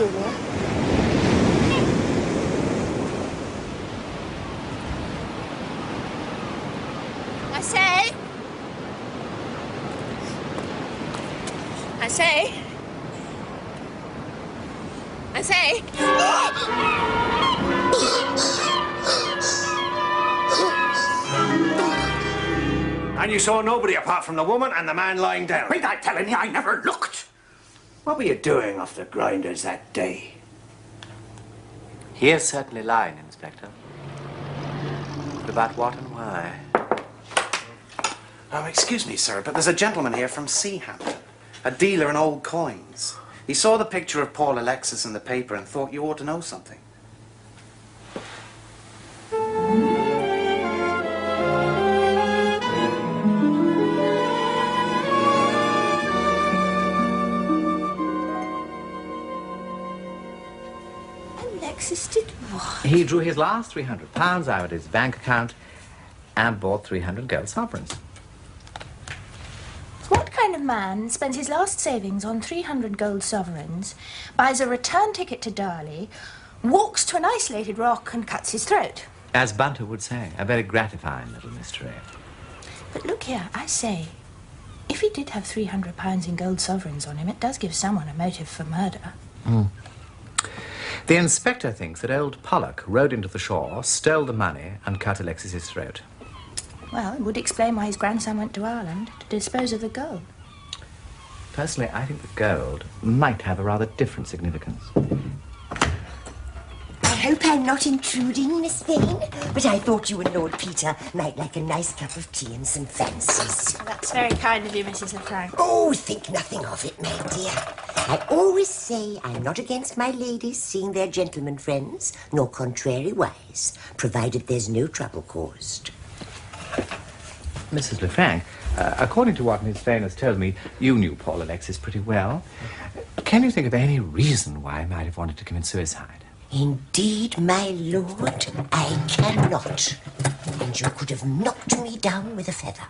dinner. I say. And you saw nobody apart from the woman and the man lying down. Be that telling me I never looked? What were you doing off the grinders that day? He is certainly lying, Inspector. But about what and why? Oh, excuse me, sir, but there's a gentleman here from Seahampton, a dealer in old coins. He saw the picture of Paul Alexis in the paper and thought you ought to know something. Alexis did what? He drew his last £300 out of his bank account and bought 300 gold sovereigns. What kind of man spends his last savings on 300 gold sovereigns, buys a return ticket to Darley, walks to an isolated rock and cuts his throat? As Bunter would say, a very gratifying little mystery. But look here, I say, if he did have £300 in gold sovereigns on him, it does give someone a motive for murder. The inspector thinks that old Pollock rode into the shore, stole the money, and cut Alexis's throat. Well, it would explain why his grandson went to Ireland to dispose of the gold. Personally, I think the gold might have a rather different significance. I hope I'm not intruding, Miss Vane, but I thought you and Lord Peter might like a nice cup of tea and some fancies. That's very kind of you, Mrs. Lefranc. Oh, think nothing of it, my dear. I always say I'm not against my ladies seeing their gentlemen friends, nor contrariwise, provided there's no trouble caused. Mrs. Lefranc, according to what Miss Vane has told me, you knew Paul Alexis pretty well. Can you think of any reason why he might have wanted to commit suicide? Indeed, my lord, I cannot. And you could have knocked me down with a feather.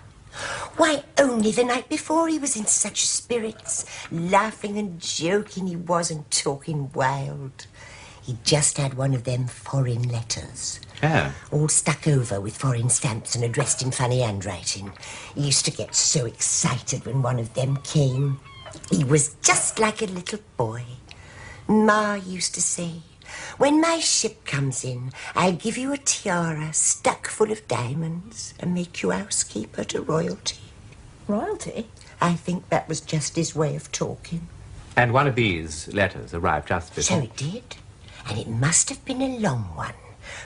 Why, only the night before he was in such spirits, laughing and joking he was and talking wild. He just had one of them foreign letters. Oh. All stuck over with foreign stamps and addressed in funny handwriting. He used to get so excited when one of them came. He was just like a little boy. Ma used to say, when my ship comes in, I'll give you a tiara stuck full of diamonds and make you housekeeper to royalty. Royalty? I think that was just his way of talking. And one of these letters arrived just before... So it did. And it must have been a long one,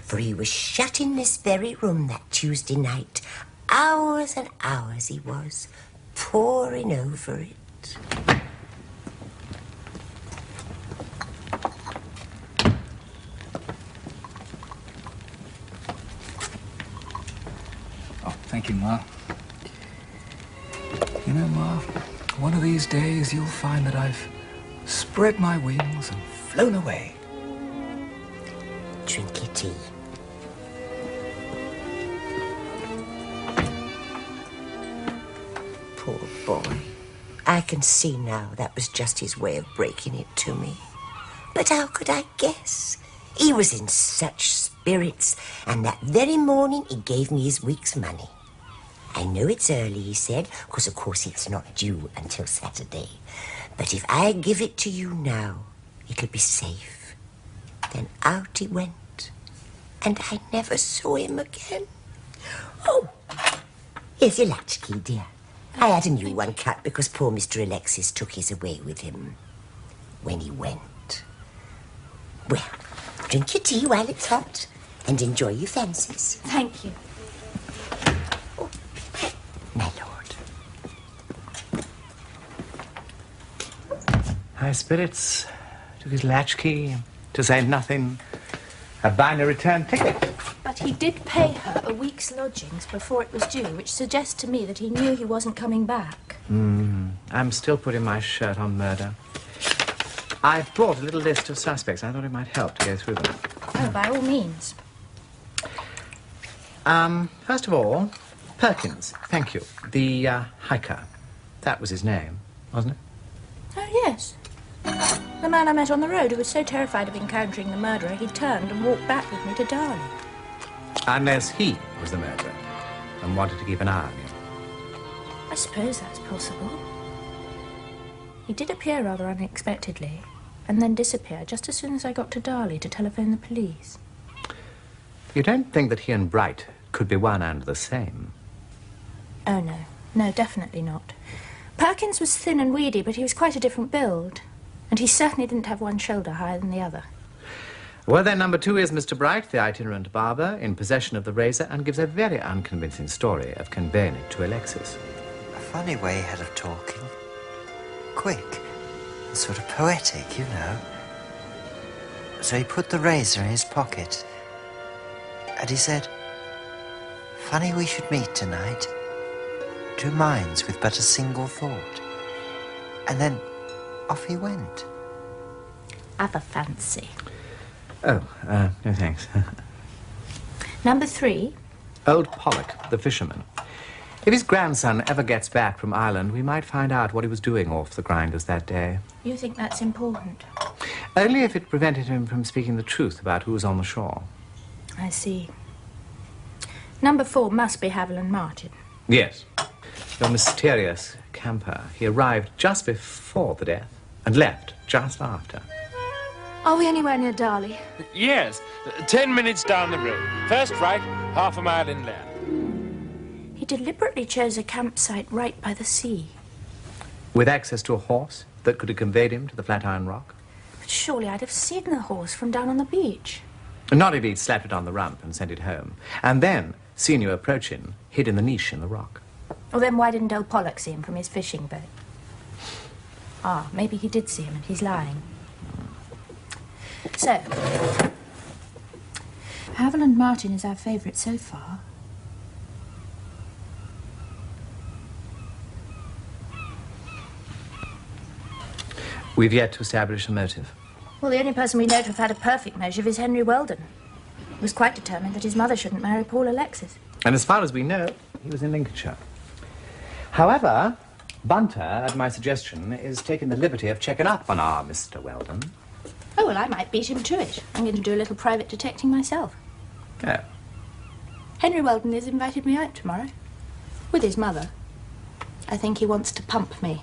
for he was shut in this very room that Tuesday night. Hours and hours he was, poring over it. Oh, thank you, Ma. You know, Ma, one of these days you'll find that I've spread my wings and flown away. Drink your tea. Poor boy. I can see now that was just his way of breaking it to me. But how could I guess? He was in such spirits, and that very morning he gave me his week's money. I know it's early, he said, because of course it's not due until Saturday. But if I give it to you now, it'll be safe. Then out he went, and I never saw him again. Oh, here's your latchkey, dear. I had a new one cut because poor Mr. Alexis took his away with him when he went. Well, drink your tea while it's hot and enjoy your fancies. Thank you. Oh, my lord. High spirits, took his latchkey, to say nothing, a binary return ticket. But he did pay her a week's lodgings before it was due, which suggests to me that he knew he wasn't coming back. I'm still putting my shirt on murder. I've brought a little list of suspects. I thought it might help to go through them. Oh, by all means. First of all, Perkins, thank you. The hiker. That was his name, wasn't it? Oh, yes. The man I met on the road who was so terrified of encountering the murderer, he turned and walked back with me to Darley. Unless he was the murderer and wanted to keep an eye on you. I suppose that's possible. He did appear rather unexpectedly, and then disappear just as soon as I got to Darley to telephone the police. You don't think that he and Bright could be one and the same? Oh, no. No, definitely not. Perkins was thin and weedy, but he was quite a different build. And he certainly didn't have one shoulder higher than the other. Well, then, number 2 is Mr. Bright, the itinerant barber, in possession of the razor, and gives a very unconvincing story of conveying it to Alexis. A funny way he had of talking. Quick. And sort of poetic, you know. So he put the razor in his pocket. And he said, "Funny we should meet tonight. 2 minds with but a single thought." And then off he went. Have a fancy. Oh, no thanks. Number 3. Old Pollock, the fisherman. If his grandson ever gets back from Ireland, we might find out what he was doing off the grinders that day. You think that's important? Only if it prevented him from speaking the truth about who was on the shore. I see. Number 4 must be Haviland Martin. Yes. Your mysterious camper. He arrived just before the death and left just after. Are we anywhere near Darley? Yes, 10 minutes down the road. First right, half a mile inland. He deliberately chose a campsite right by the sea. With access to a horse that could have conveyed him to the Flatiron Rock? But surely I'd have seen the horse from down on the beach. Not if he'd slapped it on the rump and sent it home. And then, seeing you approaching, hid in the niche in the rock. Well, then why didn't old Pollock see him from his fishing boat? Ah, maybe he did see him and he's lying. So, Haviland Martin is our favourite so far. We've yet to establish a motive. Well, the only person we know to have had a perfect motive is Henry Weldon. He was quite determined that his mother shouldn't marry Paul Alexis. And as far as we know, he was in Lincolnshire. However, Bunter, at my suggestion, is taking the liberty of checking up on our Mr. Weldon. Oh, well, I might beat him to it. I'm going to do a little private detecting myself. Oh. Henry Weldon has invited me out tomorrow. With his mother. I think he wants to pump me.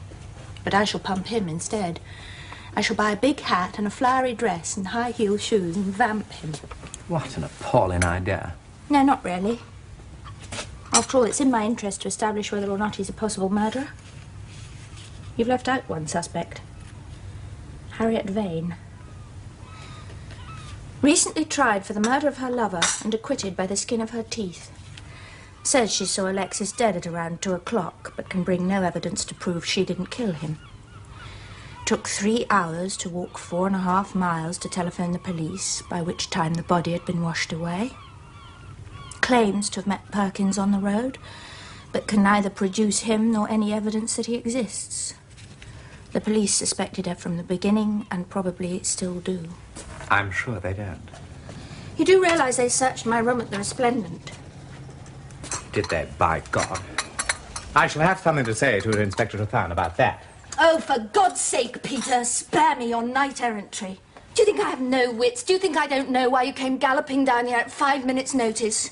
But I shall pump him instead. I shall buy a big hat and a flowery dress and high-heel shoes and vamp him. What an appalling idea. No, not really. After all, it's in my interest to establish whether or not he's a possible murderer. You've left out one suspect. Harriet Vane. Recently tried for the murder of her lover and acquitted by the skin of her teeth. Says she saw Alexis dead at around 2 o'clock, but can bring no evidence to prove she didn't kill him. Took 3 hours to walk 4.5 miles to telephone the police, by which time the body had been washed away. Claims to have met Perkins on the road, but can neither produce him nor any evidence that he exists. The police suspected her from the beginning, and probably still do. I'm sure they don't. You do realise they searched my room at the Resplendent? Did they, by God? I shall have something to say to Inspector Rathan about that. Oh, for God's sake, Peter, spare me your knight-errantry. Do you think I have no wits? Do you think I don't know why you came galloping down here at 5 minutes' notice?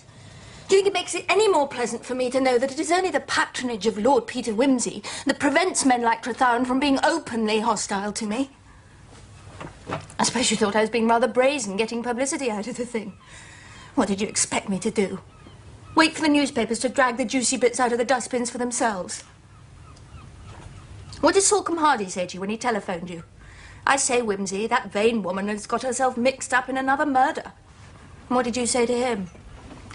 Do you think it makes it any more pleasant for me to know that it is only the patronage of Lord Peter Wimsey that prevents men like Rathan from being openly hostile to me? I suppose you thought I was being rather brazen, getting publicity out of the thing. What did you expect me to do? Wait for the newspapers to drag the juicy bits out of the dustbins for themselves? What did Salcombe Hardy say to you when he telephoned you? I say, Wimsey, that Vane woman has got herself mixed up in another murder. And what did you say to him?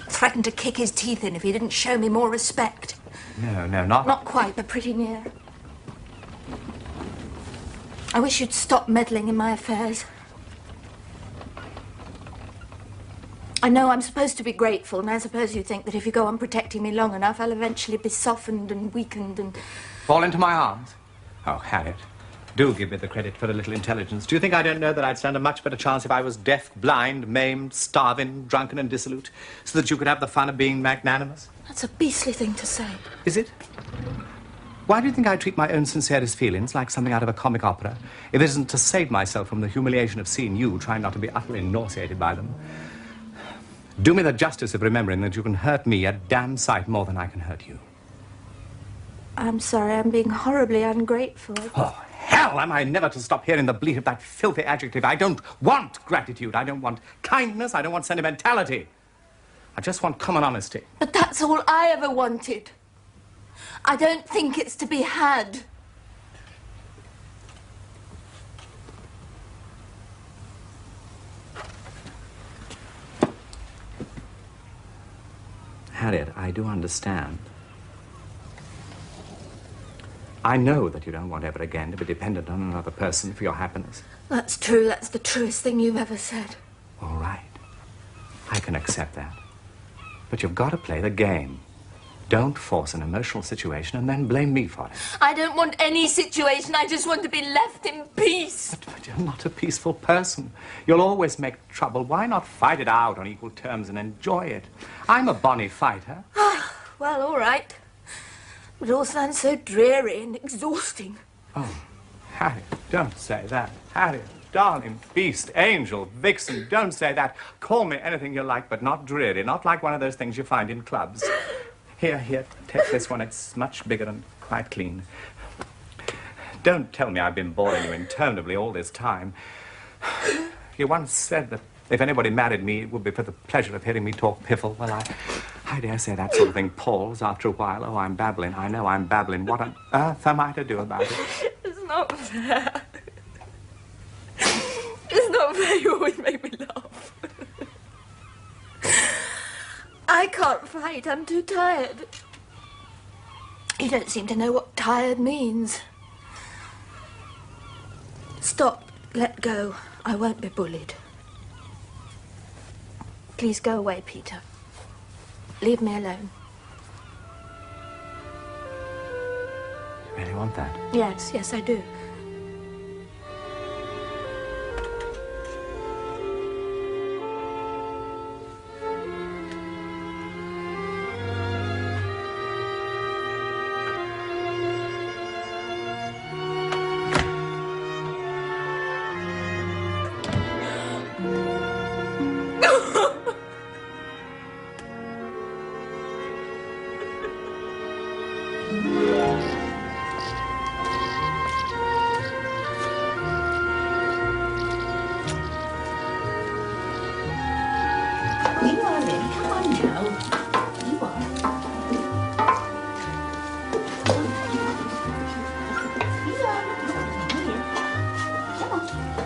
Threatened to kick his teeth in if he didn't show me more respect. No, not... Not quite, but pretty near. I wish you'd stop meddling in my affairs. I know I'm supposed to be grateful, and I suppose you think that if you go on protecting me long enough, I'll eventually be softened and weakened and... Fall into my arms? Oh, Harriet, do give me the credit for a little intelligence. Do you think I don't know that I'd stand a much better chance if I was deaf, blind, maimed, starving, drunken and dissolute, so that you could have the fun of being magnanimous? That's a beastly thing to say. Is it? Why do you think I treat my own sincerest feelings like something out of a comic opera, if it isn't to save myself from the humiliation of seeing you trying not to be utterly nauseated by them? Do me the justice of remembering that you can hurt me a damn sight more than I can hurt you. I'm sorry, I'm being horribly ungrateful. Oh, hell, am I never to stop hearing the bleat of that filthy adjective? I don't want gratitude. I don't want kindness. I don't want sentimentality. I just want common honesty. But that's all I ever wanted. I don't think it's to be had. Harriet, I do understand. I know that you don't want ever again to be dependent on another person for your happiness. That's true. That's the truest thing you've ever said. All right. I can accept that. But you've got to play the game. Don't force an emotional situation and then blame me for it. I don't want any situation. I just want to be left in peace. But you're not a peaceful person. You'll always make trouble. Why not fight it out on equal terms and enjoy it? I'm a bonny fighter. Well, all right. But it all sounds so dreary and exhausting. Oh, Harriet, don't say that. Harriet, darling, beast, angel, vixen, don't say that. Call me anything you like, but not dreary. Not like one of those things you find in clubs. Here, take this one. It's much bigger and quite clean. Don't tell me I've been boring you interminably all this time. You once said that if anybody married me, it would be for the pleasure of hearing me talk piffle. Well, I dare say that sort of thing palls after a while. Oh, I'm babbling. I know I'm babbling. What on earth am I to do about it? It's not fair. It's not fair. You always make me laugh. I can't fight. I'm too tired. You don't seem to know what tired means. Stop. Let go. I won't be bullied. Please go away, Peter. Leave me alone. You really want that? Yes, yes, I do.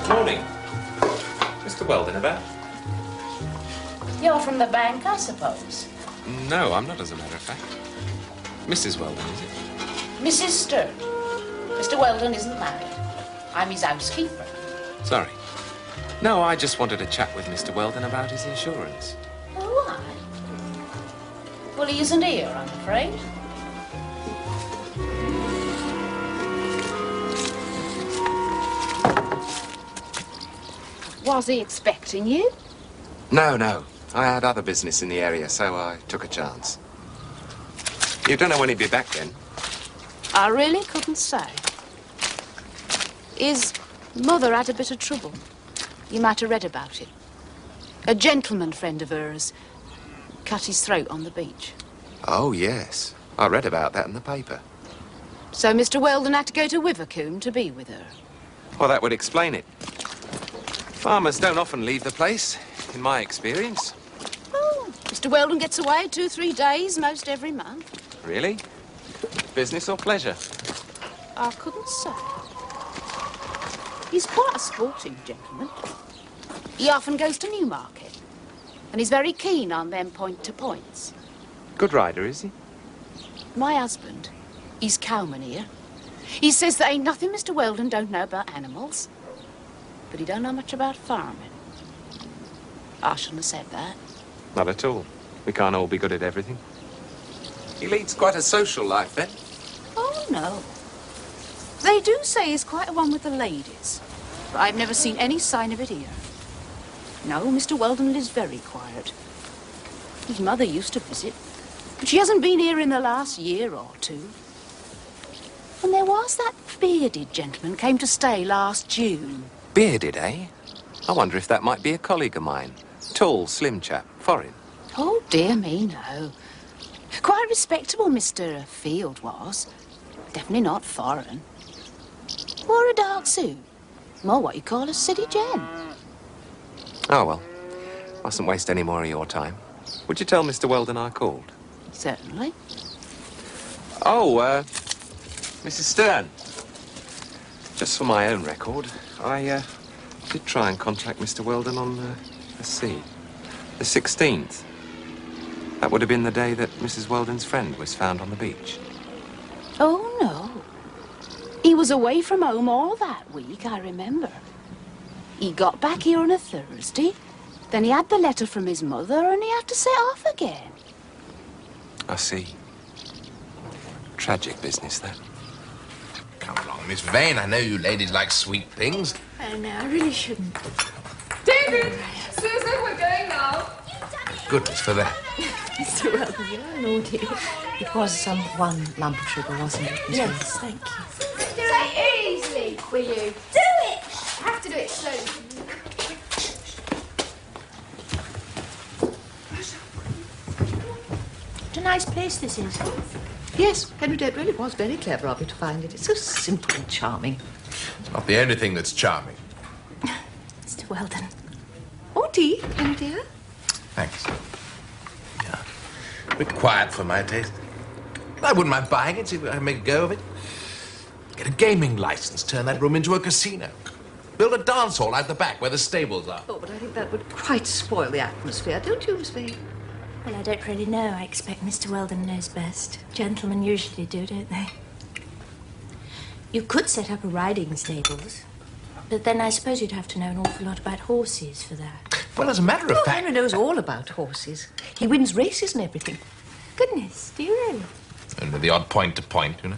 Morning. Mr. Weldon about? You're from the bank, I suppose. No, I'm not, as a matter of fact. Mrs. Weldon, is it? Mrs. Stern. Mr. Weldon isn't married. I'm his housekeeper. Sorry. No, I just wanted to chat with Mr. Weldon about his insurance. Oh, why? Well, he isn't here, I'm afraid. Was he expecting you? No. I had other business in the area, so I took a chance. You don't know when he'd be back then? I really couldn't say. His mother had a bit of trouble. You might have read about it. A gentleman friend of hers cut his throat on the beach. Oh, yes. I read about that in the paper. So Mr. Weldon had to go to Wivercombe to be with her. Well, that would explain it. Farmers don't often leave the place, in my experience. Oh, Mr. Weldon gets away 2 or 3 days most every month. Really? Business or pleasure? I couldn't say. He's quite a sporting gentleman. He often goes to Newmarket, and he's very keen on them point-to-points. Good rider, is he? My husband, he's cowman here. He says there ain't nothing Mr. Weldon don't know about animals, but he don't know much about farming. I shouldn't have said that. Not at all. We can't all be good at everything. He leads quite a social life, then? Oh, no. They do say he's quite a one with the ladies, but I've never seen any sign of it here. No, Mr. Weldon lives very quiet. His mother used to visit, but she hasn't been here in the last year or two. And there was that bearded gentleman came to stay last June. Bearded, eh? I wonder if that might be a colleague of mine. Tall, slim chap, foreign. Oh, dear me, no. Quite respectable, Mr. Field was. Definitely not foreign. Wore a dark suit. More what you call a city gent. Oh, well. Mustn't waste any more of your time. Would you tell Mr. Weldon I called? Certainly. Oh, Mrs. Stern. Just for my own record, I did try and contact Mr. Weldon on, let's see, the 16th. That would have been the day that Mrs. Weldon's friend was found on the beach. Oh, no. He was away from home all that week, I remember. He got back here on a Thursday, then he had the letter from his mother, and he had to set off again. I see. Tragic business, that. Come along, Miss Vane. I know you ladies like sweet things. Oh, no, I really shouldn't. David! Susan, we're going now. Goodness for that. Mr. Weldon, you're naughty. It was one lump of sugar, wasn't it? Miss Vane? Yes, thank you. Do it easily, will you? Do it! You have to do it slowly. What a nice place this is. Yes, Henriette really was very clever of you to find it. It's so simple and charming. It's not the only thing that's charming. Mr. Weldon. More tea, Henry dear? Thanks. Yeah. A bit quiet for my taste. I wouldn't mind buying it, see if I can make a go of it. Get a gaming license, turn that room into a casino. Build a dance hall out the back where the stables are. Oh, but I think that would quite spoil the atmosphere, don't you, Miss Vane? Well, I don't really know. I expect Mr. Weldon knows best. Gentlemen usually do, don't they? You could set up a riding stables, but then I suppose you'd have to know an awful lot about horses for that. Well, as a matter of fact... Henry knows all about horses. He wins races and everything. Goodness, do you really? And with the odd point-to-point, you know.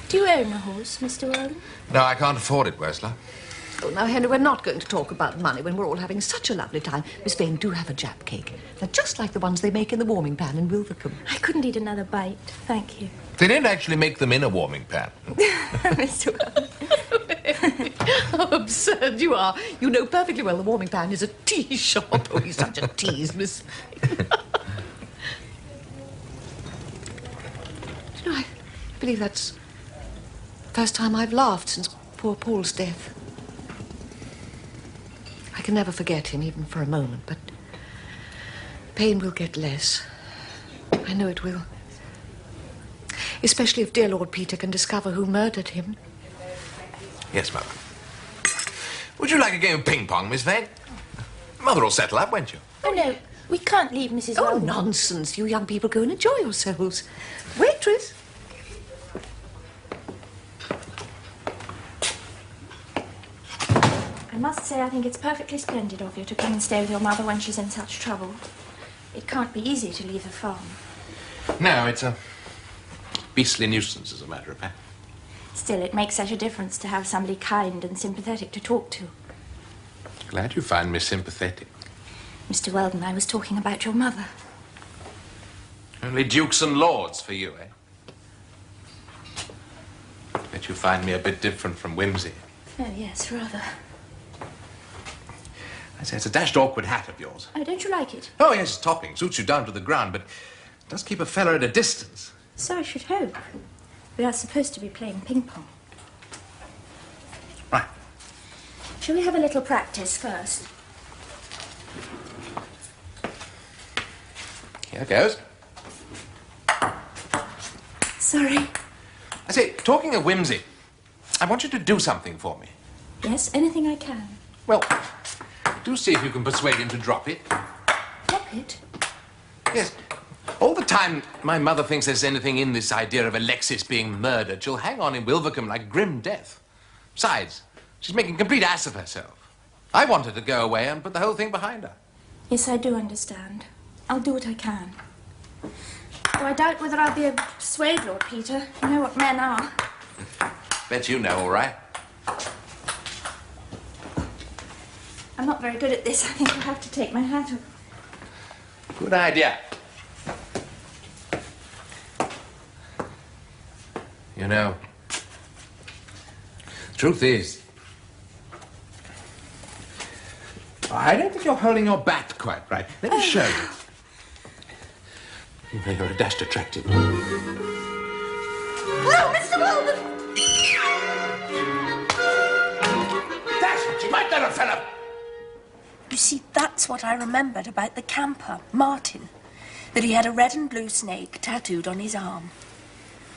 Do you own a horse, Mr. Weldon? No, I can't afford it, Wursler. Oh, now, Henry, we're not going to talk about money when we're all having such a lovely time. Miss Vane, do have a jap cake. They're just like the ones they make in the warming pan in Wilvercombe. I couldn't eat another bite, thank you. They didn't actually make them in a warming pan. Mr. Weldon. How absurd you are. You know perfectly well the warming pan is a tea shop. Oh, he's such a tease, Miss Vane. You know, I believe that's the first time I've laughed since poor Paul's death. I can never forget him, even for a moment, but pain will get less. I know it will. Especially if dear Lord Peter can discover who murdered him. Yes, Mother. Would you like a game of ping-pong, Miss Vane? Mother will settle up, won't you? Oh, no, we can't leave Mrs. Oh, Weldon. nonsense. You young people go and enjoy yourselves. Waitress. I must say I think it's perfectly splendid of you to come and stay with your mother when she's in such trouble. It can't be easy to leave the farm. No, it's a beastly nuisance, as a matter of fact. Still, it makes such a difference to have somebody kind and sympathetic to talk to. Glad you find me sympathetic. Mr. Weldon, I was talking about your mother. Only dukes and lords for you, eh? Bet you find me a bit different from Wimsey. Oh, yes, rather. I say, it's a dashed awkward hat of yours. Oh, don't you like it? Oh, yes, it's topping. Suits you down to the ground, but it does keep a fella at a distance. So I should hope. We are supposed to be playing ping-pong. Right. Shall we have a little practice first? Here goes. Sorry. I say, talking of Wimsey, I want you to do something for me. Yes, anything I can. Well, do see if you can persuade him to drop it. Drop it? Yes. All the time my mother thinks there's anything in this idea of Alexis being murdered, she'll hang on in Wilvercombe like grim death. Besides, she's making a complete ass of herself. I want her to go away and put the whole thing behind her. Yes, I do understand. I'll do what I can. Though I doubt whether I'll be able to persuade Lord Peter. You know what men are. Bet you know, all right. I'm not very good at this. I think I'll have to take my hat off. Good idea. You know, Truth is, I don't think you're holding your bat quite right. Let me show you. You're a dashed attractive one. Oh, Mr. Weldon! That's what you might let a fellow. You see, that's what I remembered about the camper, Martin. That he had a red and blue snake tattooed on his arm.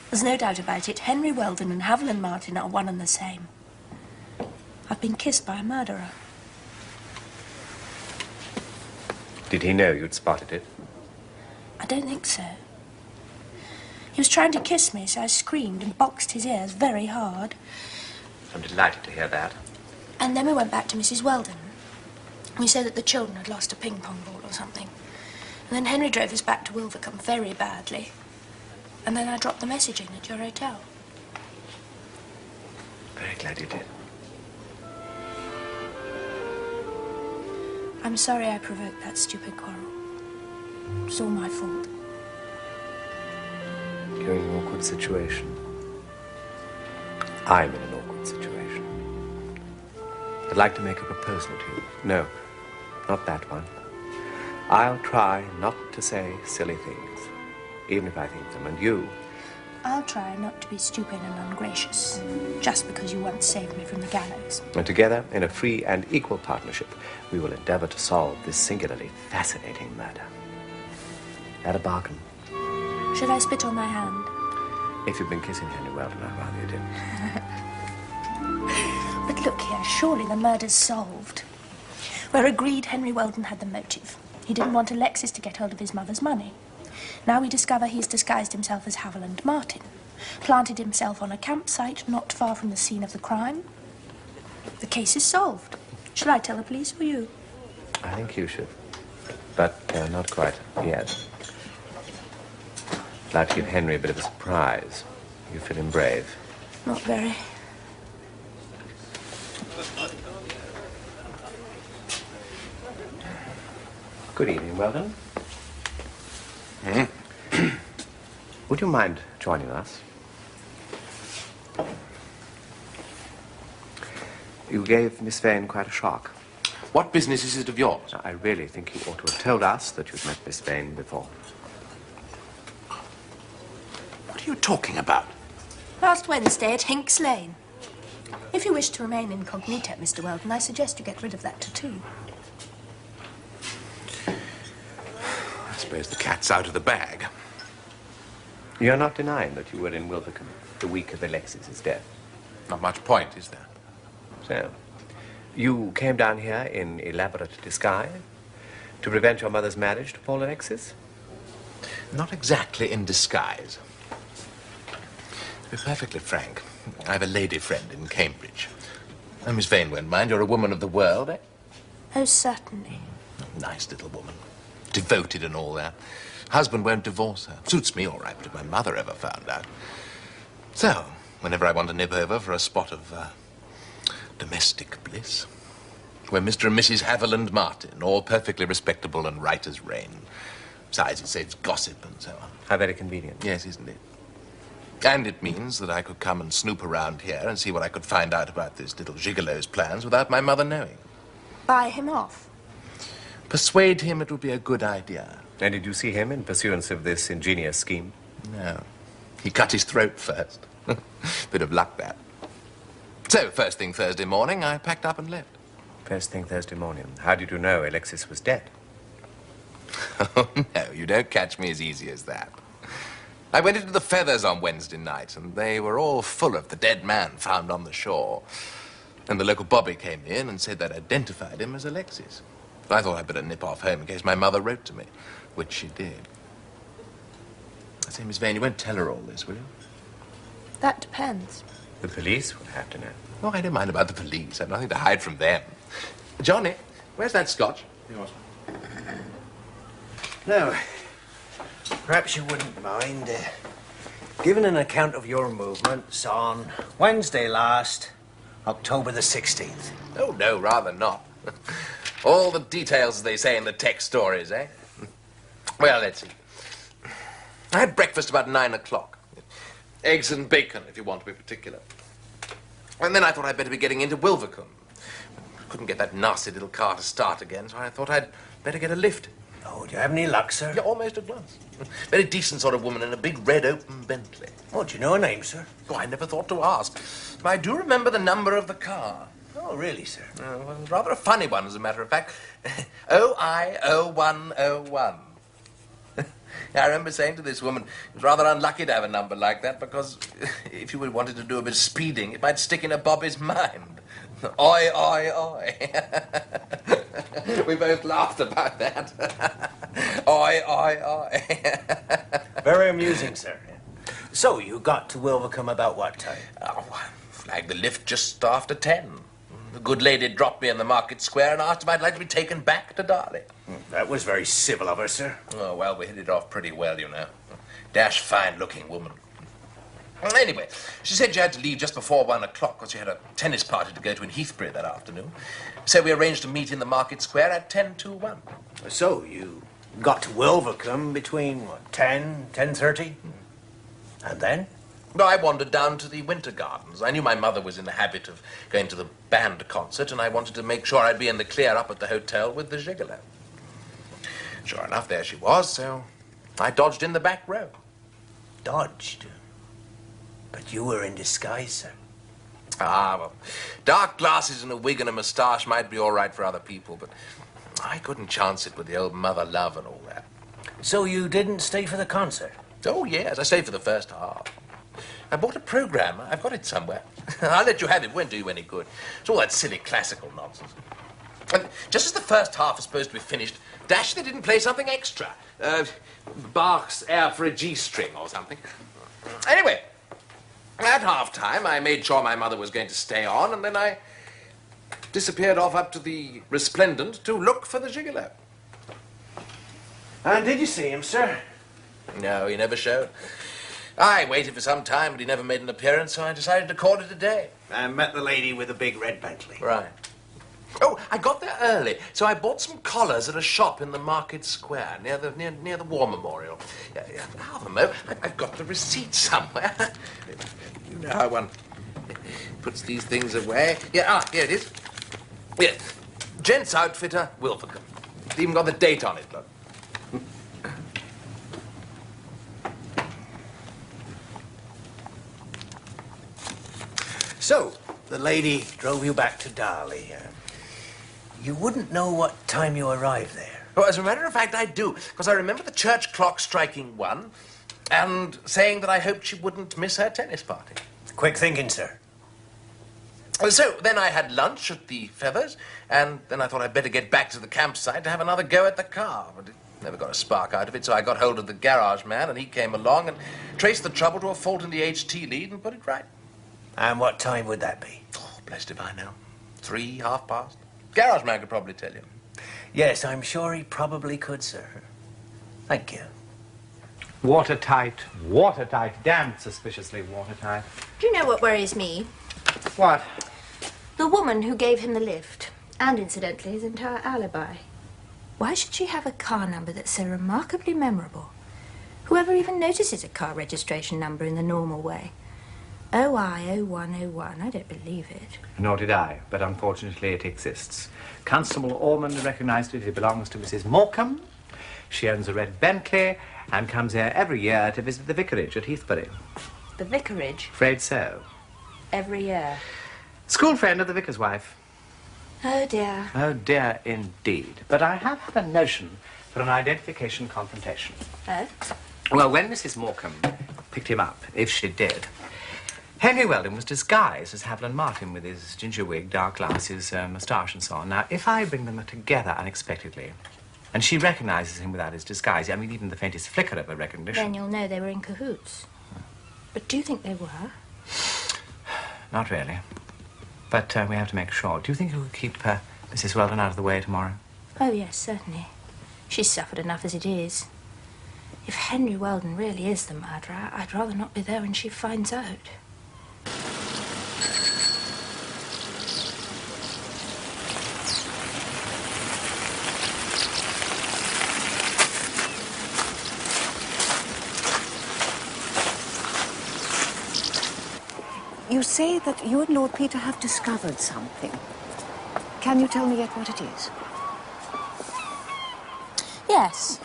There's no doubt about it. Henry Weldon and Haviland Martin are one and the same. I've been kissed by a murderer. Did he know you'd spotted it? I don't think so. He was trying to kiss me, so I screamed and boxed his ears very hard. I'm delighted to hear that. And then we went back to Mrs. Weldon. We said that the children had lost a ping-pong ball or something. And then Henry drove us back to Wilvercombe very badly. And then I dropped the message in at your hotel. Very glad you did. I'm sorry I provoked that stupid quarrel. It was all my fault. You're in an awkward situation. I'm in an awkward situation. I'd like to make a proposal to you. No, not that one. I'll try not to say silly things, even if I think them. And you... I'll try not to be stupid and ungracious, just because you once saved me from the gallows. And together, in a free and equal partnership, we will endeavor to solve this singularly fascinating murder. At a bargain. Should I spit on my hand? If you've been kissing Henry Weldon, I'd rather you didn't. But look here, surely the murder's solved. We're agreed Henry Weldon had the motive. He didn't want Alexis to get hold of his mother's money. Now we discover he's disguised himself as Haviland Martin, planted himself on a campsite not far from the scene of the crime. The case is solved. Shall I tell the police or you? I think you should. But not quite yet. I'd like to give Henry a bit of a surprise. You feeling brave? Not very. Good evening, Weldon. Would you mind joining us? You gave Miss Vane quite a shock. What business is it of yours? I really think you ought to have told us that you'd met Miss Vane before. What are you talking about? Last Wednesday at Hinks Lane. If you wish to remain incognito, Mr. Weldon, I suggest you get rid of that tattoo. I suppose the cat's out of the bag. You're not denying that you were in Wilvercombe the week of Alexis's death? Not much point, is there? So, you came down here in elaborate disguise to prevent your mother's marriage to Paul Alexis? Not exactly in disguise. To be perfectly frank, I have a lady friend in Cambridge. Oh, Miss Vane won't mind. You're a woman of the world, eh? Oh, certainly. Nice little woman. Devoted and all that. Husband won't divorce her. Suits me all right, but if my mother ever found out. So, whenever I want to nip over for a spot of domestic bliss, we're Mr. and Mrs. Haviland Martin, all perfectly respectable and right as rain. Besides, it saves gossip and so on. How very convenient. Yes, isn't it? And it means that I could come and snoop around here and see what I could find out about this little gigolo's plans without my mother knowing. Buy him off? Persuade him it would be a good idea. And did you see him in pursuance of this ingenious scheme? No. He cut his throat first. Bit of luck, that. So, first thing Thursday morning, I packed up and left. First thing Thursday morning. How did you know Alexis was dead? Oh, no, you don't catch me as easy as that. I went into the Feathers on Wednesday night, and they were all full of the dead man found on the shore. And the local bobby came in and said they'd identified him as Alexis. I thought I'd better nip off home in case my mother wrote to me, which she did. I say, Miss Vane, you won't tell her all this, will you? That depends. The police would have to know. Oh, I don't mind about the police. I've nothing to hide from them. Johnny, where's that scotch? Yours. Now, perhaps you wouldn't mind giving an account of your movements on Wednesday last, October the 16th. Oh, no, rather not. All the details, as they say in the text stories, eh? Well, let's see. I had breakfast about 9 o'clock. Eggs and bacon, if you want to be particular. And then I thought I'd better be getting into Wilvercombe. Couldn't get that nasty little car to start again, so I thought I'd better get a lift. Oh, do you have any luck, sir? Yeah, almost at once. Very decent sort of woman in a big red open Bentley. Oh, do you know her name, sir? Oh, I never thought to ask. But I do remember the number of the car. Oh, really, sir? Well, it was rather a funny one, as a matter of fact. OI0101. I remember saying to this woman, it was rather unlucky to have a number like that, because if you wanted to do a bit of speeding, it might stick in a bobby's mind. Oi, oi, oi. We both laughed about that. Oi, oi, oi. Very amusing, sir. So, you got to Wilvercombe about what time? Oh, I flagged the lift just after 10. The good lady dropped me in the market square and asked if I'd like to be taken back to Darley. That was very civil of her, sir. Oh, well, we hit it off pretty well, you know. Dash fine-looking woman. Anyway, she said she had to leave just before 1 o'clock because she had a tennis party to go to in Heathbury that afternoon. So we arranged to meet in the market square at 10 to 1. So, you got to Wilvercombe between, what, 10, 10:30? And then? Well, I wandered down to the Winter Gardens. I knew my mother was in the habit of going to the band concert, and I wanted to make sure I'd be in the clear up at the hotel with the gigolo. Sure enough, there she was, so I dodged in the back row. Dodged? But you were in disguise, sir. Ah, well, dark glasses and a wig and a moustache might be all right for other people, but I couldn't chance it with the old mother love and all that. So you didn't stay for the concert? Oh, yes, I stayed for the first half. I bought a program. I've got it somewhere. I'll let you have it. It won't do you any good. It's all that silly classical nonsense. And just as the first half was supposed to be finished, dash, they didn't play something extra. Bach's Air for a G-string or something. Anyway, at half-time, I made sure my mother was going to stay on, and then I disappeared off up to the Resplendent to look for the gigolo. And did you see him, sir? No, he never showed. I waited for some time, but he never made an appearance, so I decided to call it a day. And met the lady with the big red Bentley. Right. Oh, I got there early, so I bought some collars at a shop in the market square near the War Memorial. Half a mo. I've got the receipt somewhere. You know how one puts these things away. Yeah, here it is. Yeah, Gents Outfitter, Wilvercombe. It's even got the date on it, look. So, the lady drove you back to Darley. You wouldn't know what time you arrived there. Well, as a matter of fact, I do, because I remember the church clock striking 1 and saying that I hoped she wouldn't miss her tennis party. Quick thinking, sir. So then I had lunch at the Feathers, and then I thought I'd better get back to the campsite to have another go at the car. But it never got a spark out of it, so I got hold of the garage man, and he came along and traced the trouble to a fault in the HT lead and put it right. And what time would that be? Oh, blessed if I know. 3, half past. Garage man could probably tell you. Yes, I'm sure he probably could, sir. Thank you. Watertight, damn suspiciously watertight. Do you know what worries me? What? The woman who gave him the lift, and incidentally his entire alibi. Why should she have a car number that's so remarkably memorable? Whoever even notices a car registration number in the normal way? OI0101, I don't believe it. Nor did I, but unfortunately it exists. Constable Ormond recognized it. It belongs to Mrs. Morecambe. She owns a red Bentley and comes here every year to visit the vicarage at Heathbury. The vicarage? Afraid so. Every year. School friend of the vicar's wife. Oh, dear. Oh, dear, indeed. But I have had a notion for an identification confrontation. Oh? Well, when Mrs. Morecambe picked him up, if she did, Henry Weldon was disguised as Haviland Martin with his ginger wig, dark glasses, moustache and so on. Now, if I bring them together unexpectedly, and she recognizes him without his disguise, I mean, even the faintest flicker of a recognition... Then you'll know they were in cahoots. But do you think they were? Not really. But we have to make sure. Do you think you could keep Mrs. Weldon out of the way tomorrow? Oh, yes, certainly. She's suffered enough as it is. If Henry Weldon really is the murderer, I'd rather not be there when she finds out. You say that you and Lord Peter have discovered something. Can you tell me yet what it is? Yes.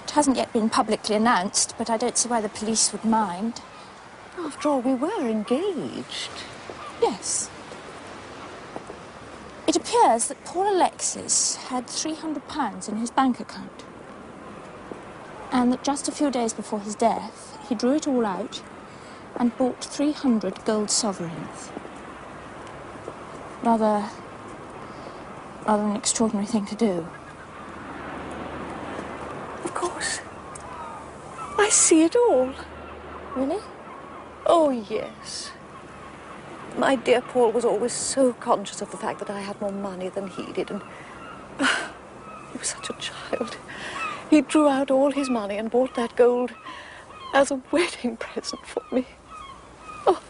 It hasn't yet been publicly announced, but I don't see why the police would mind. After all, we were engaged. Yes. It appears that poor Alexis had £300 in his bank account. And that just a few days before his death, he drew it all out and bought 300 gold sovereigns. Rather an extraordinary thing to do. Of course. I see it all. Really? Oh, yes. My dear Paul was always so conscious of the fact that I had more money than he did, and he was such a child. He drew out all his money and bought that gold as a wedding present for me. Oh.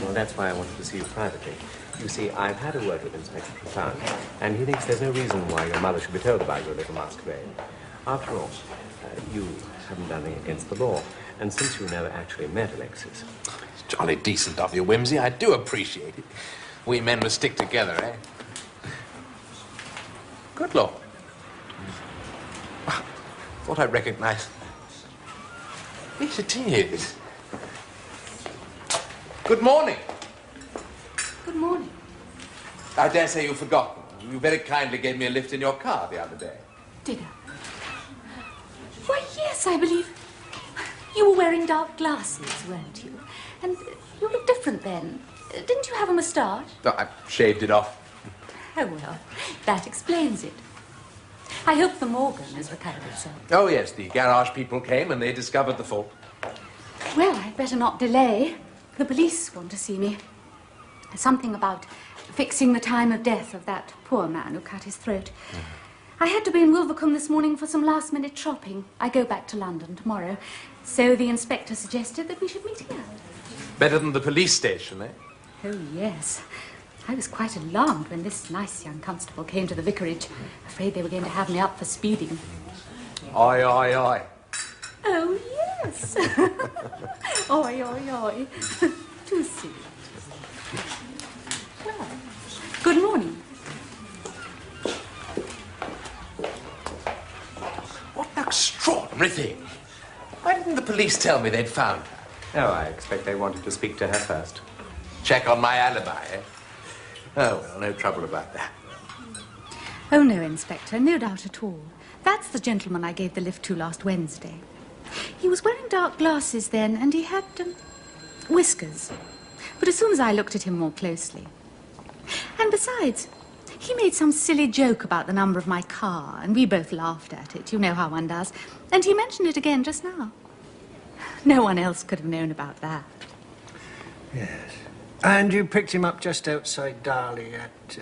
Well, that's why I wanted to see you privately. You see, I've had a word with Inspector Profound, and he thinks there's no reason why your mother should be told about your little masquerade. After all, you haven't done anything against the law, and since you never actually met Alexis... It's jolly decent of you, Wimsey. I do appreciate it. We men must stick together, eh? Good Lord. Thought I recognized... Yes, it is. Good morning. Good morning. I dare say you've forgotten. You very kindly gave me a lift in your car the other day. Did I? Why, yes, I believe. You were wearing dark glasses, weren't you? And you looked different then. Didn't you have a moustache? Oh, I shaved it off. Oh, well, that explains it. I hope the Morgan has recovered itself. Oh, yes, the garage people came and they discovered the fault. Well, I'd better not delay. The police want to see me. There's something about fixing the time of death of that poor man who cut his throat. I had to be in Wilvercombe this morning for some last-minute shopping. I go back to London tomorrow. So the inspector suggested that we should meet here. Better than the police station, eh? Oh, yes. I was quite alarmed when this nice young constable came to the vicarage. Afraid they were going to have me up for speeding. Aye, aye, aye. Oh, yes. Oi, oi, oi. Too sweet. Well, good morning. What an extraordinary thing. Why didn't the police tell me they'd found her? Oh, I expect they wanted to speak to her first. Check on my alibi, eh? Oh, well, no trouble about that. Oh, no, Inspector, no doubt at all. That's the gentleman I gave the lift to last Wednesday. He was wearing dark glasses then, and he had whiskers. But as soon as I looked at him more closely... And besides, he made some silly joke about the number of my car, and we both laughed at it. You know how one does. And he mentioned it again just now. No one else could have known about that. Yes. And you picked him up just outside Darley at...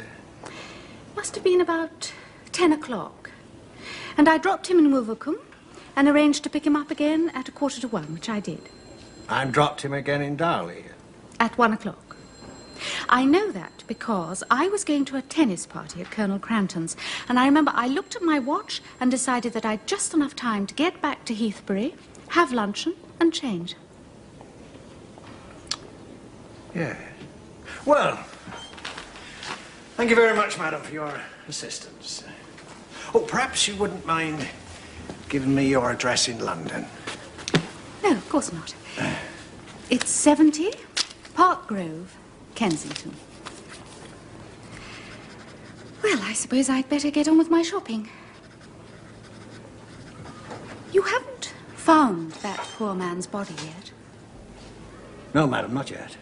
Must have been about 10 o'clock. And I dropped him in Wilvercombe and arranged to pick him up again at 1:45, which I did. And dropped him again in Darley? At 1 o'clock. I know that because I was going to a tennis party at Colonel Cranton's, and I remember I looked at my watch and decided that I'd just enough time to get back to Heathbury, have luncheon, and change. Yeah. Well, thank you very much, madam, for your assistance. Oh, perhaps you wouldn't mind giving me your address in London? No, of course not. It's 70 Park Grove, Kensington. Well, I suppose I'd better get on with my shopping. You haven't found that poor man's body yet? No, madam, not yet.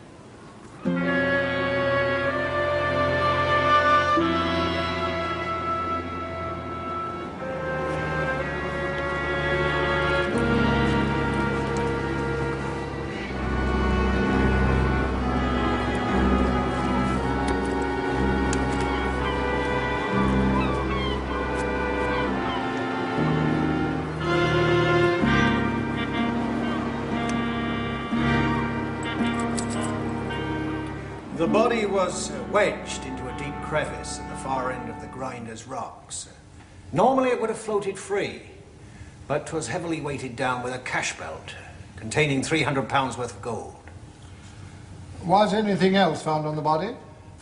The body was wedged into a deep crevice at the far end of the Grinders Rocks. Normally it would have floated free, but 'twas heavily weighted down with a cash belt containing £300 worth of gold. Was anything else found on the body?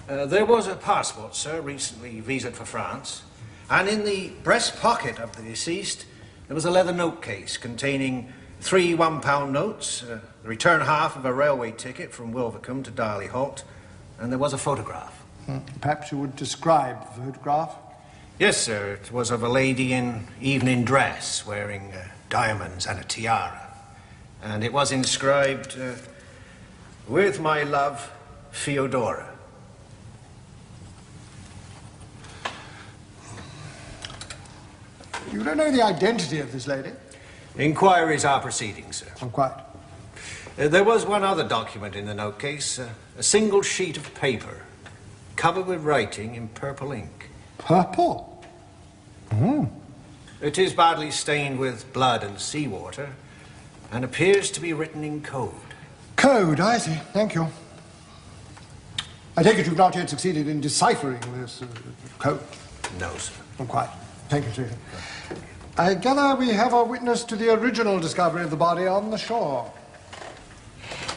There was a passport, sir, recently visaed for France. And in the breast pocket of the deceased, there was a leather note case containing 3 £1 notes, the return half of a railway ticket from Wilvercombe to Darley Halt, and there was a photograph. Perhaps you would describe the photograph? Yes, sir. It was of a lady in evening dress, wearing diamonds and a tiara. And it was inscribed, with my love, Theodora. You don't know the identity of this lady? Inquiries are proceeding, sir. Oh, quite. There was one other document in the note case, a single sheet of paper, covered with writing in purple ink. Purple? It is badly stained with blood and seawater, and appears to be written in code. Code, I see. Thank you. I take it you've not yet succeeded in deciphering this code? No, sir. Oh, quite. Thank you, Chief. I gather we have a witness to the original discovery of the body on the shore.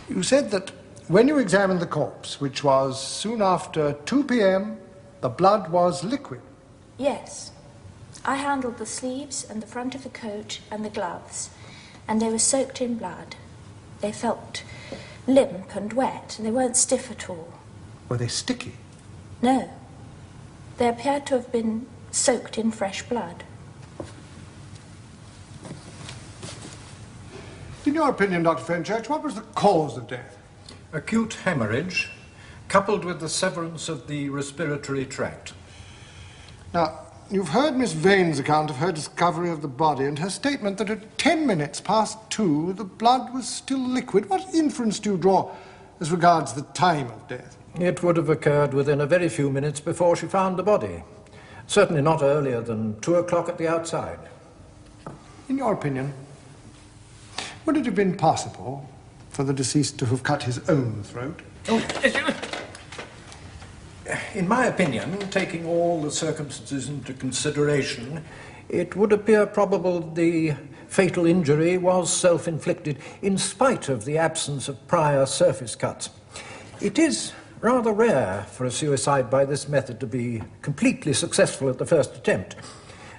You said that when you examined the corpse, which was soon after 2 p.m., the blood was liquid. Yes. I handled the sleeves and the front of the coat and the gloves, and they were soaked in blood. They felt limp and wet, and they weren't stiff at all. Were they sticky? No. They appeared to have been soaked in fresh blood. In your opinion, Dr. Fenchurch, what was the cause of death? Acute hemorrhage, coupled with the severance of the respiratory tract. Now, you've heard Miss Vane's account of her discovery of the body and her statement that at 10 minutes past 2, the blood was still liquid. What inference do you draw as regards the time of death? It would have occurred within a very few minutes before she found the body. Certainly not earlier than 2 o'clock at the outside. In your opinion, would it have been possible for the deceased to have cut his own throat? In my opinion, taking all the circumstances into consideration, it would appear probable the fatal injury was self-inflicted in spite of the absence of prior surface cuts. It is rather rare for a suicide by this method to be completely successful at the first attempt,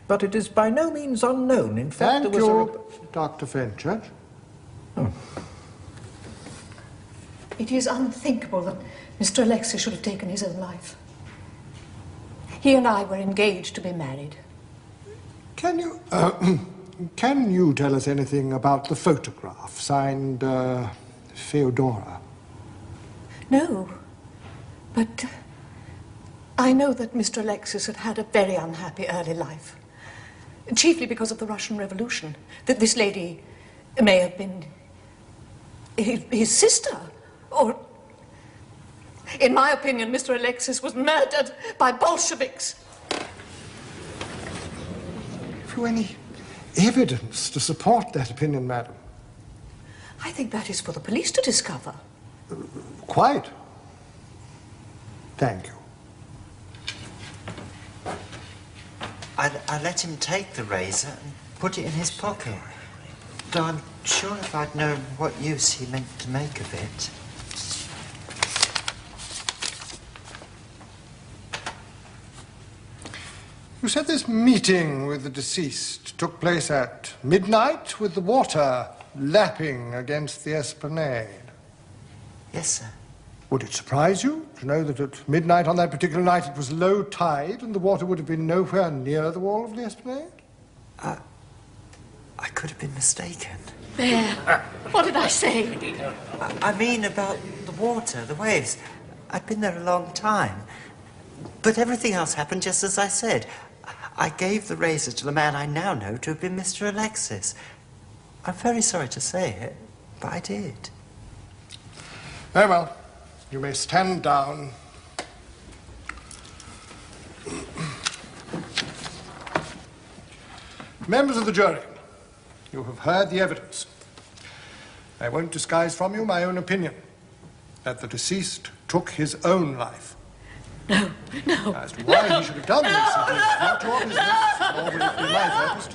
but it is by no means unknown. In fact, Thank you, Dr. Fenchurch. It is unthinkable that Mr. Alexis should have taken his own life. He and I were engaged to be married. Can you tell us anything about the photograph signed Theodora? No, but I know that Mr. Alexis had had a very unhappy early life, chiefly because of the Russian Revolution, that this lady may have been his sister, or... In my opinion, Mr. Alexis was murdered by Bolsheviks. Have you any evidence to support that opinion, madam? I think that is for the police to discover. Quite. Thank you. I let him take the razor and put it in his pocket. Though I'm sure if I'd known what use he meant to make of it. You said this meeting with the deceased took place at midnight with the water lapping against the esplanade. Yes, sir. Would it surprise you to know that at midnight on that particular night it was low tide and the water would have been nowhere near the wall of the esplanade? I could have been mistaken. There. What did I say? I mean about the water, the waves. I'd been there a long time. But everything else happened just as I said. I gave the razor to the man I now know to have been Mr. Alexis. I'm very sorry to say it, but I did. Very well. You may stand down. Members of the jury, you have heard the evidence. I won't disguise from you my own opinion that the deceased took his own life. No. As to why he should have done this, it is not your business, nor will it be my purpose to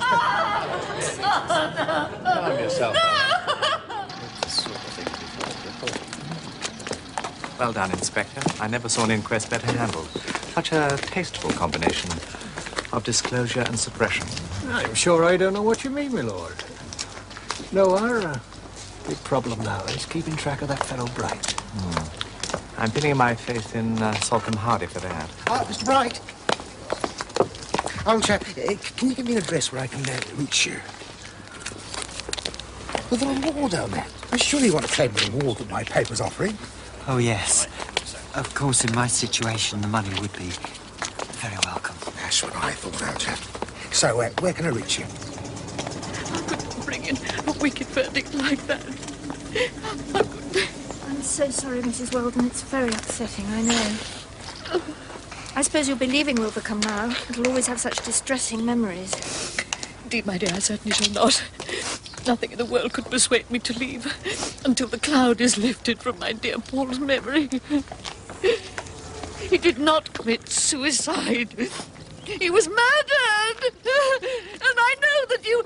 speculate. Calm yourself. This sort of thing before. Well done, Inspector. I never saw an inquest better handled. Such a tasteful combination of disclosure and suppression. I'm sure I don't know what you mean, my lord. No, our big problem now is keeping track of that fellow Bright. I'm pinning my faith in Salcombe Hardy for that. Mr. Bright. Old chap, can you give me an address where I can reach you? With a reward down there. Surely you want to claim the reward that my paper's offering? Oh, yes. Of course, in my situation, the money would be very welcome. That's what I thought, old chap. So, where can I reach you? I couldn't bring in a wicked verdict like that. I couldn't. I'm so sorry, Mrs. Weldon. It's very upsetting, I know. I suppose you'll be leaving Wilvercombe now. It'll always have such distressing memories. Indeed, my dear, I certainly shall not. Nothing in the world could persuade me to leave until the cloud is lifted from my dear Paul's memory. He did not commit suicide. He was murdered! And I know that you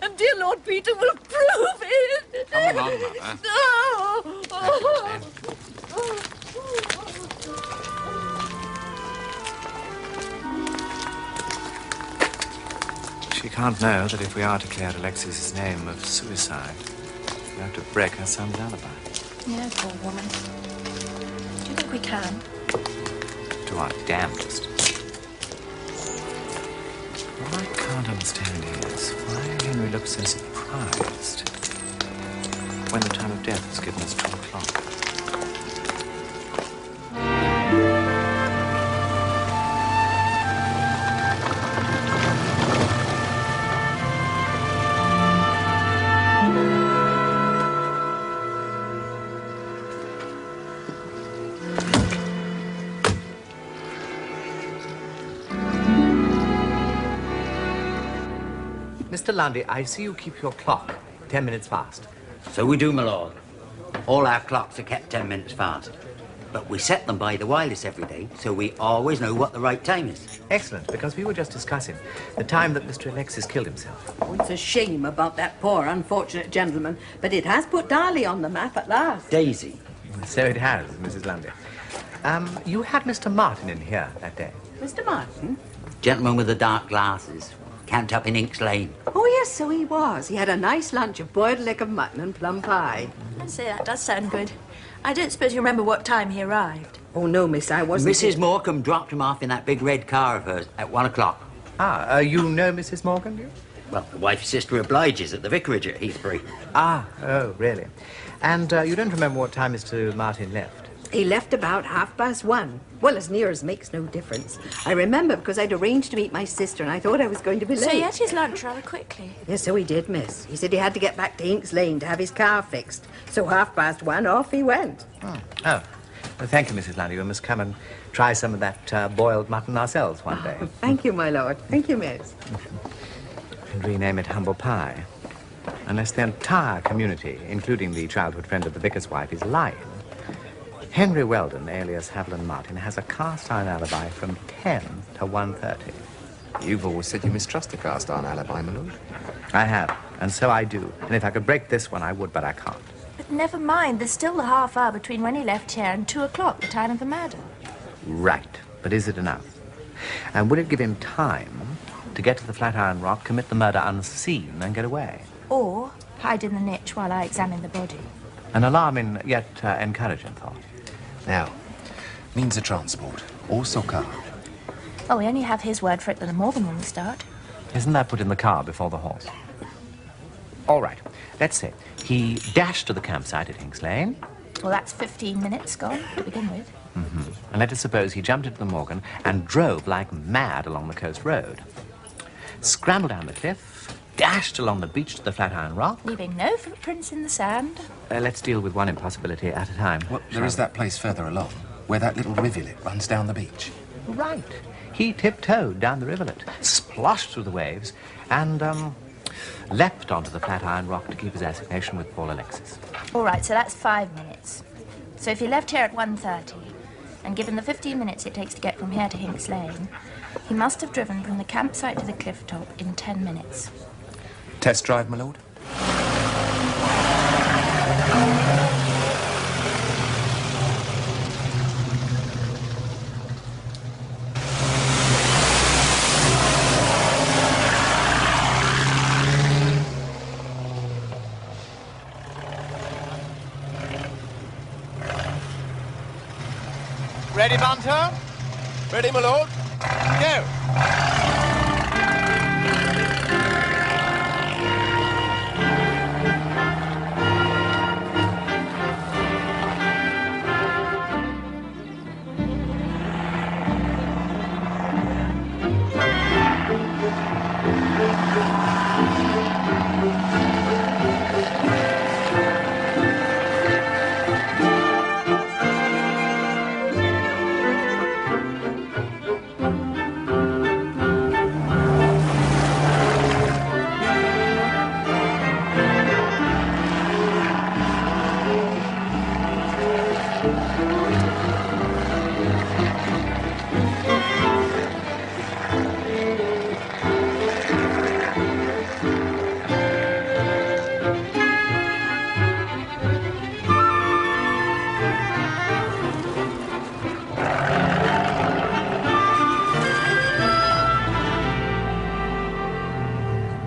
and dear Lord Peter will prove it! Come along, Mother. She can't know that if we are to clear Alexis's name of suicide, we have to break her son's alibi. Yeah, poor woman. Do you think we can? To our damnedest. What I can't understand is why Henry looks so surprised when the time of death was given as 2 o'clock. Mr. Lundy, I see you keep your clock 10 minutes fast. So we do, my lord. All our clocks are kept 10 minutes fast. But we set them by the wireless every day, so we always know what the right time is. Excellent, because we were just discussing the time that Mr. Alexis killed himself. Oh, it's a shame about that poor, unfortunate gentleman, but it has put Darley on the map at last. Daisy. So it has, Mrs. Lundy. You had Mr. Martin in here that day. Mr. Martin? Gentleman with the dark glasses. Camped up in Inks Lane. Oh, yes, so he was. He had a nice lunch of boiled leg of mutton and plum pie. I say, that does sound good. I don't suppose you remember what time he arrived. Oh, no, miss, I wasn't... Mrs. Morecambe dropped him off in that big red car of hers at 1 o'clock. You know Mrs. Morgan, do you? Well, the wife's sister obliges at the vicarage at Heathbury. Oh, really? And you don't remember what time Mr. Martin left? He left about 1:30. Well, as near as makes no difference. I remember because I'd arranged to meet my sister and I thought I was going to be late. So he had his lunch rather quickly. Yes, so he did, miss. He said he had to get back to Inks Lane to have his car fixed. So 1:30, off he went. Oh. Well, thank you, Mrs. Lundy. We must come and try some of that boiled mutton ourselves one day. Thank you, my lord. Thank you, miss. And rename it humble pie. Unless the entire community, including the childhood friend of the vicar's wife, is lying. Henry Weldon, alias Haviland Martin, has a cast-iron alibi from 10 to 1:30. You've always said you mistrust a cast-iron alibi, my lord. I have, and so I do. And if I could break this one, I would, but I can't. But never mind, there's still the half hour between when he left here and 2 o'clock, the time of the murder. Right, but is it enough? And would it give him time to get to the Flatiron Rock, commit the murder unseen, and get away? Or hide in the niche while I examine the body. An alarming yet encouraging thought. Now, means of transport, also car. Oh, we only have his word for it that the Morgan when we start. Isn't that put in the car before the horse? All right, let's say he dashed to the campsite at Inks Lane. Well, that's 15 minutes gone to begin with. And let us suppose he jumped into the Morgan and drove like mad along the coast road. Scrambled down the cliff, dashed along the beach to the Flatiron Rock. Leaving no footprints in the sand. Let's deal with one impossibility at a time. Well, there is that place further along, where that little rivulet runs down the beach. Right. He tiptoed down the rivulet, splashed through the waves, and, leapt onto the Flatiron Rock to keep his assignation with Paul Alexis. All right, so that's 5 minutes. So if he left here at 1:30, and given the 15 minutes it takes to get from here to Hinks Lane, he must have driven from the campsite to the cliff top in 10 minutes. Test drive, my lord? Ready, Bunter? Ready, my lord? Go.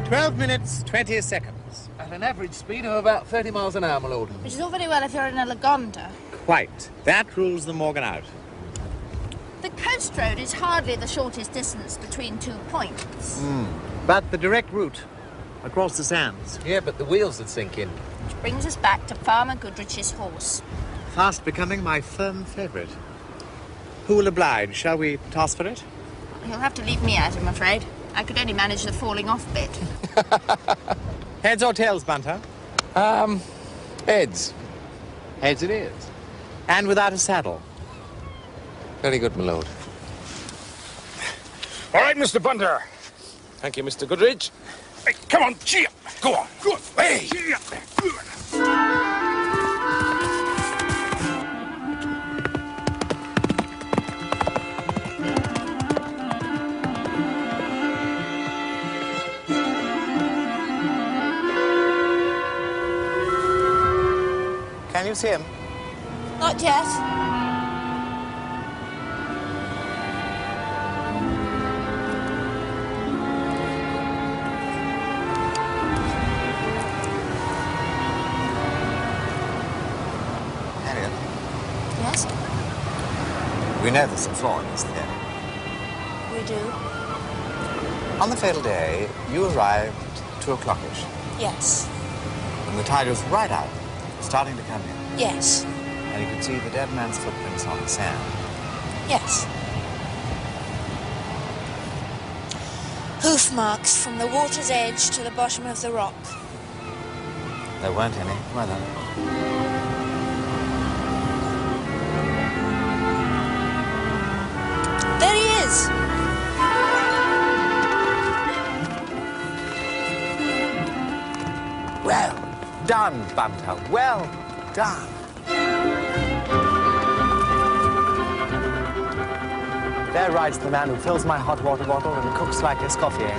12 minutes, 20 seconds. At an average speed of about 30 miles an hour, my lord. Which is all very well if you're in a Lagonda. Quite. That rules the Morgan out. The coast road is hardly the shortest distance between 2 points. But the direct route across the sands. Yeah, but the wheels would sink in. Which brings us back to Farmer Goodrich's horse. Fast becoming my firm favourite. Who will oblige? Shall we toss for it? You'll have to leave me out, I'm afraid. I could only manage the falling off bit. Heads or tails, Bunter? Heads. Heads it is. And without a saddle. Very good, my lord. All right, Mr. Bunter. Thank you, Mr. Goodrich. Hey, come on, cheer. Go on. Good. Hey. Can you see him? Not yet. Harriet, Yes? we know there's some flaw in this theory. We do. On the fatal day, you arrived 2 o'clock-ish, Yes. and the tide was right out, starting to come in. Yes. And you could see the dead man's footprints on the sand. Yes. Hoof marks from the water's edge to the bottom of the rock. There weren't any, were there? There he is. Well done, Bunter. Well done. There rides the man who fills my hot water bottle and cooks like Escoffier.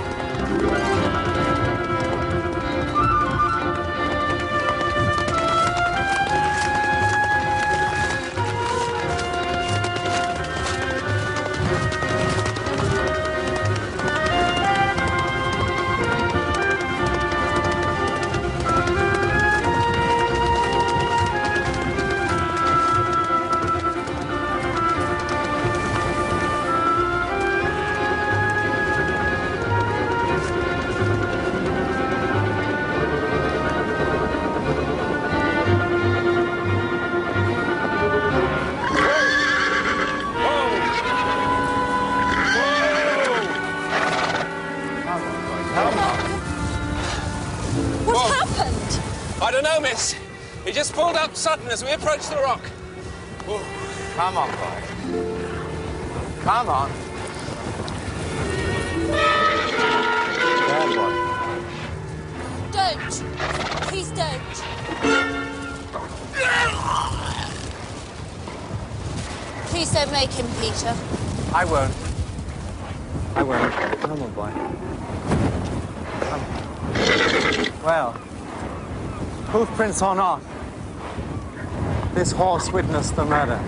I don't know, miss. He just pulled up sudden as we approached the rock. Ooh. Come on, boy. Come on. Bad boy. Don't. Please don't. Please don't make him, Peter. I won't. I won't. Come on, boy. Come on. Well, hoof prints or not, this horse witnessed the murder.